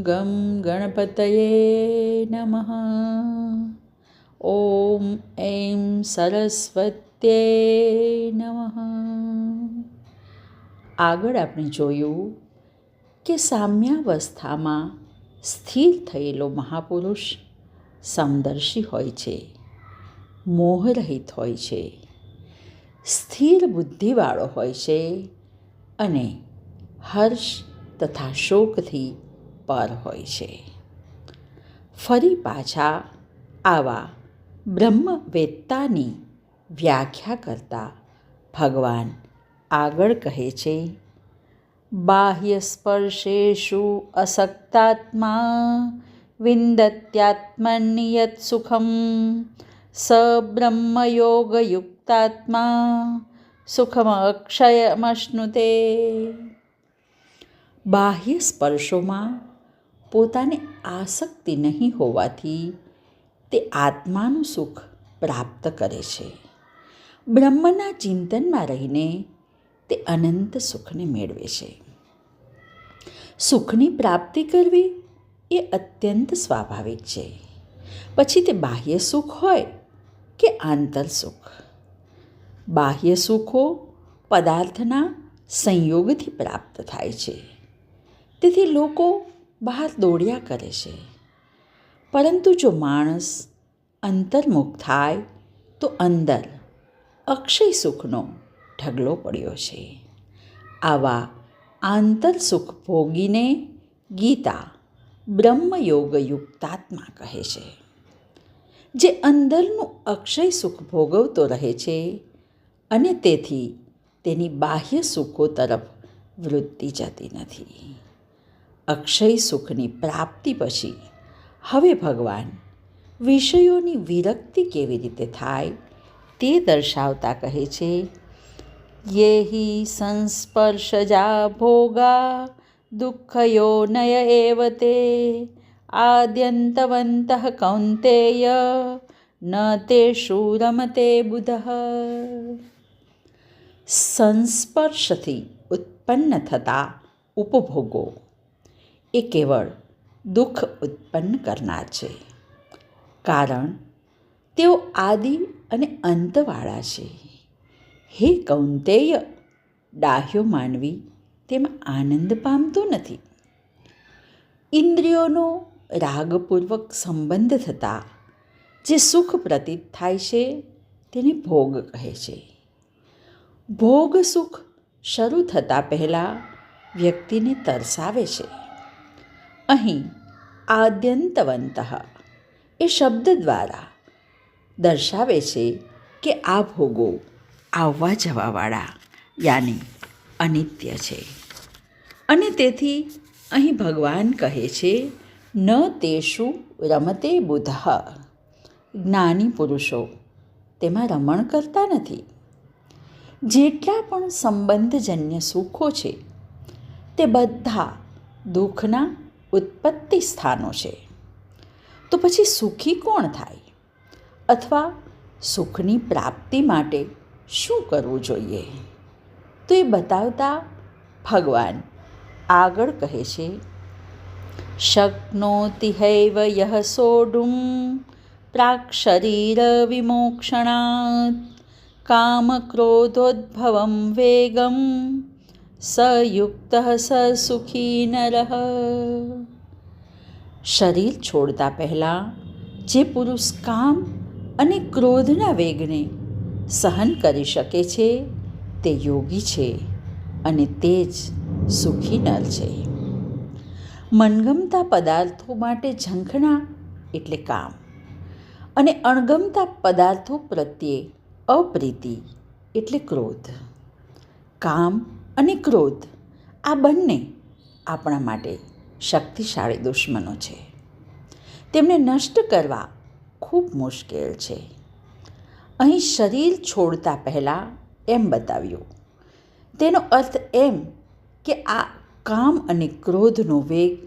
ગમ ગણપતયે નમઃ. ઓમ એમ સરસ્વત્યે નમઃ. આગળ આપણે જોયું કે સામ્યાવસ્થામાં સ્થિર થયેલો મહાપુરુષ સમદર્શી હોય છે, મોહરહિત હોય છે, સ્થિર બુદ્ધિવાળો હોય છે અને હર્ષ તથા શોકથી પર હોય છે. ફરી પાછા આવા બ્રહ્મવેત્તાની વ્યાખ્યા કરતા ભગવાન આગળ કહે છે, બાહ્ય સ્પર્શેષુ અસક્તાત્મા વિંદત્યાત્મન્યત સુખમ સ બ્રહ્મયોગયુક્તાત્મા સુખમક્ષયમશ્નુતે. બાહ્ય સ્પર્શોમાં પોતાને આસક્તિ નહીં હોવાથી તે આત્માનું સુખ પ્રાપ્ત કરે છે. બ્રહ્મના ચિંતનમાં રહીને તે અનંત સુખને મેળવે છે. સુખની પ્રાપ્તિ કરવી એ અત્યંત સ્વાભાવિક છે, પછી તે બાહ્ય સુખ હોય કે આંતર સુખ. બાહ્ય સુખો પદાર્થના સંયોગથી પ્રાપ્ત થાય છે, તેથી લોકો બહાર દોડ્યા કરે છે. પરંતુ જો માણસ અંતર્મુખ થાય તો અંદર અક્ષય સુખનો ઢગલો પડ્યો છે. આવા આંતર સુખ ભોગીને ગીતા બ્રહ્મયોગયુક્તાત્મા કહે છે. જે અંદરનું અક્ષય સુખ ભોગવતો રહે છે અને તેથી તેની બાહ્ય સુખો તરફ વૃત્તિ જતી નથી. અક્ષય સુખની પ્રાપ્તિ પછી હવે ભગવાન વિષયોની વિરક્તિ કેવી રીતે થાય તે દર્શાવતા કહે છે, યેહિ સંસ્પર્શજા ભોગા દુઃખયોનય એવ તે આદ્યંતવંતઃ કૌંતેય ન તેષુ રમતે બુધઃ. સંસ્પર્શથી ઉત્પન્ન થતા ઉપભોગો એ કેવળ દુઃખ ઉત્પન્ન કરનાર છે, કારણ તેઓ આદિ અને અંતવાળા છે. હે કૌંતેય, ડાહ્યો માનવી તેમાં આનંદ પામતો નથી. ઇન્દ્રિયોનો રાગપૂર્વક સંબંધ થતાં જે સુખ પ્રતીત થાય છે તેને ભોગ કહે છે. ભોગ સુખ શરૂ થતાં પહેલાં વ્યક્તિને તરસાવે છે. અહીં આદ્યંતવંતઃ એ શબ્દ દ્વારા દર્શાવે છે કે આ ભોગો આવવા જવાવાળા યાની અનિત્ય છે અને તેથી અહીં ભગવાન કહે છે, ન તેષુ રમતે બુધઃ. જ્ઞાની પુરુષો તેમાં રમણ કરતા નથી. જેટલા પણ સંબંધજન્ય સુખો છે તે બધા દુઃખના ઉત્પત્તિ સ્થાનો છે. તો પછી સુખી કોણ થાય અથવા સુખની પ્રાપ્તિ માટે શું કરવું જોઈએ તો એ બતાવતા ભગવાન આગળ કહે છે, શક્નોતિ હૈવ યહ સોઢું પ્રાક્શરીર વિમોક્ષણાત કામક્રોધોદ્ભવં વેગમ સયુક્ત સ સુખી નરઃ. શરીર છોડતા પહેલાં જે પુરુષ કામ અને ક્રોધના વેગને સહન કરી શકે છે તે યોગી છે અને તે જ સુખી નર છે. મનગમતા પદાર્થો માટે ઝંખના એટલે કામ અને અણગમતા પદાર્થો પ્રત્યે અપ્રીતિ એટલે ક્રોધ. કામ અને ક્રોધ આ બંને આપણા માટે શક્તિશાળી દુશ્મનો છે. તેમને નષ્ટ કરવા ખૂબ મુશ્કેલ છે. અહીં શરીર છોડતા પહેલાં એમ બતાવ્યું. તેનો અર્થ એમ કે આ કામ અને ક્રોધનો વેગ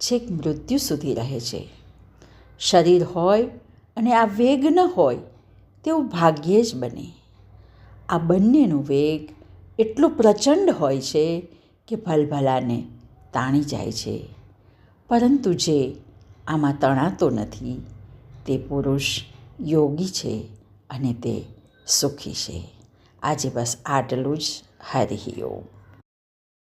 છેક મૃત્યુ સુધી રહે છે. શરીર હોય અને આ વેગ ન હોય તેવું ભાગ્યે જ બને. આ બંનેનો વેગ એટલો પ્રચંડ હોય છે કે ભલભલાને તાણી જાય છે. પરંતુ જે આમાં તણાતો નથી તે પુરુષ યોગી છે અને તે સુખી છે. આજે બસ આટલું જ. હરિ ઓમ.